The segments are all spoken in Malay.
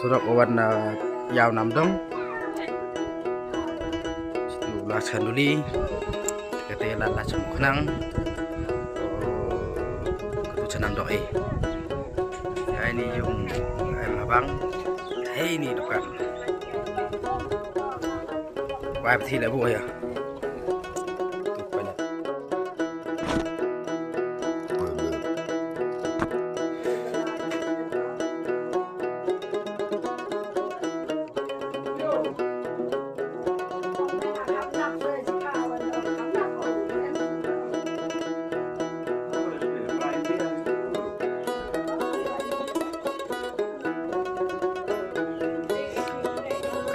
Surat warna yau nam dong. Situ laskan duli. Kete lala cem kenang. Ketu cenam doi. Ya ini yung ayam abang. Ini dukan. Wah betul lah bu ya.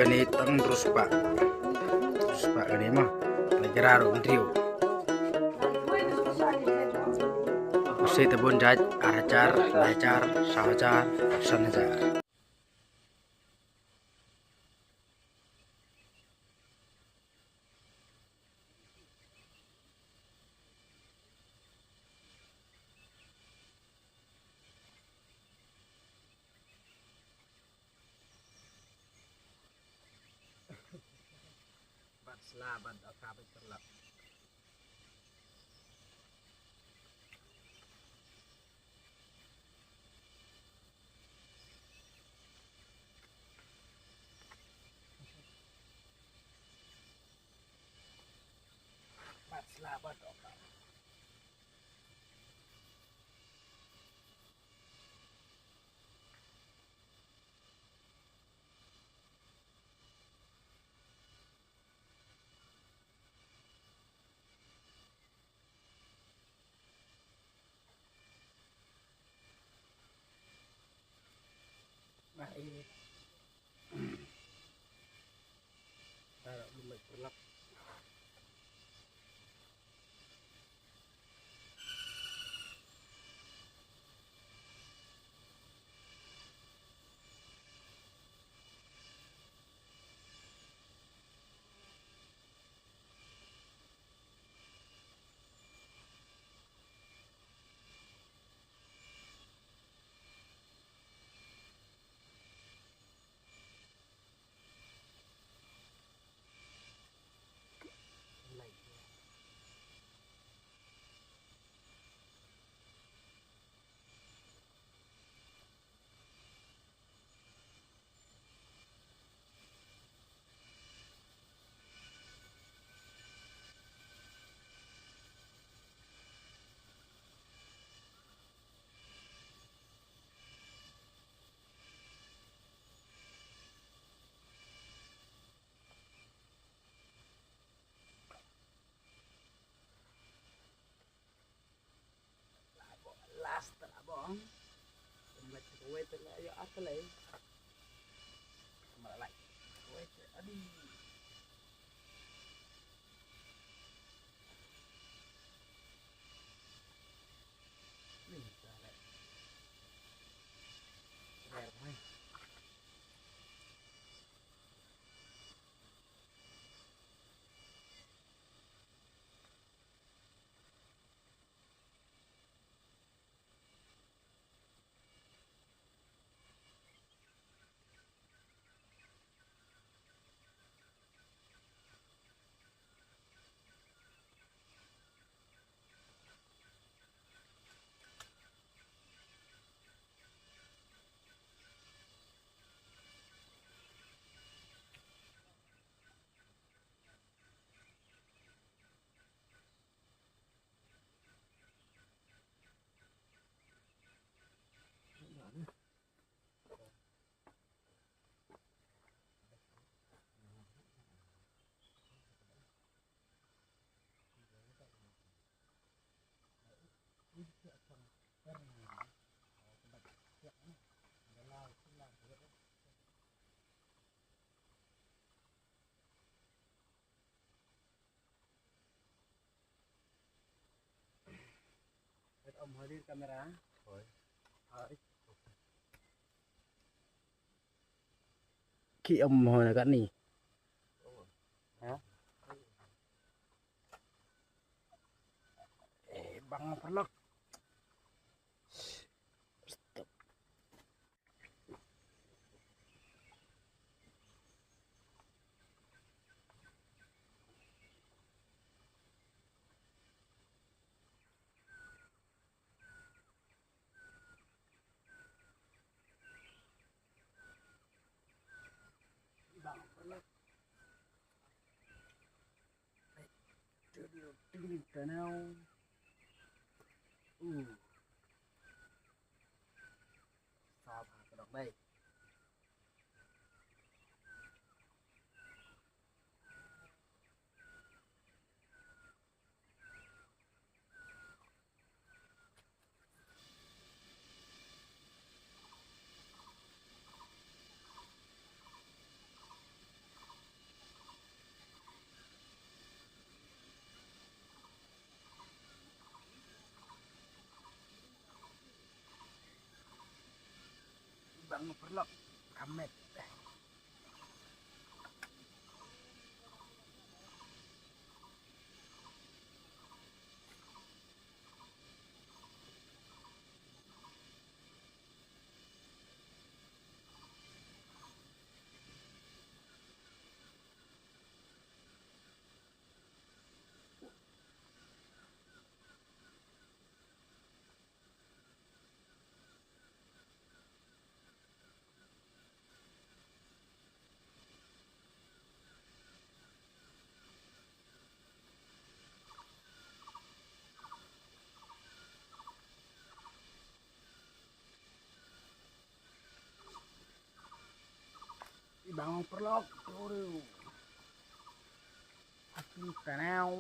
Kani tang terus pak kani mah negara undrio usai tebon jaj aracar lacar sawacar sanajar selamat akab terlak selamat akab ini lumai terlak bong lek kowe tele yo atele malai kowe aduh nih saleh rere Om hadir kamera. Ki om hồi cái này. Hả? Bằng phát lực. Tinggi tanau. Sao cái đọc đây. Bang perlok kamet. Bang perlok turu. Aku tanau.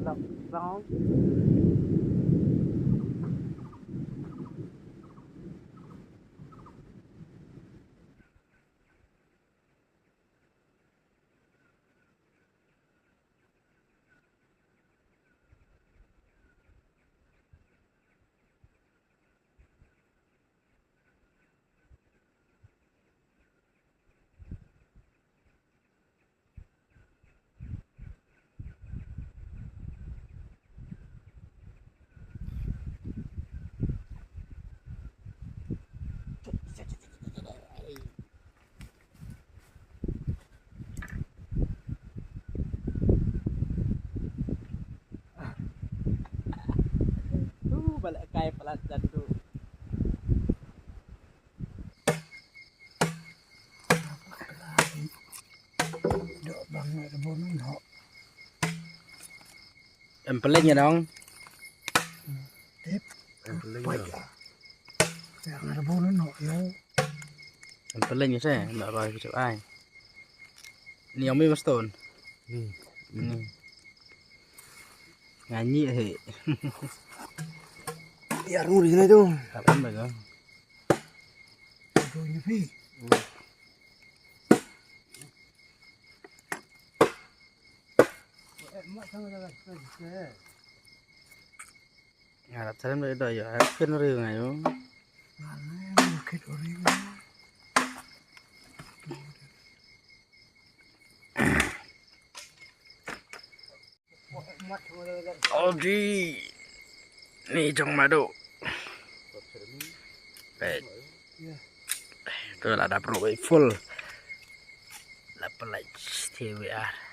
Lọc gió. Balik kaya pelat dan tu. Dok bang ada bonus hok. Empelin ya dong. Tip. Empelin ya. Yang ada bonus hok yo. Empelin ya saya, ndak roy kecil ai. Ini yang Mas Ton. Ini. Nyanyi he. Ya ruri na itu. Kapan ba? Itu nyepi. Mak sama dah ke. Ngarap salam dari do ya. Ken ri ngayo. Mana bukit ori. Odi. Nih jong madu. Baik. Itu lah dapur full. 8 TWR.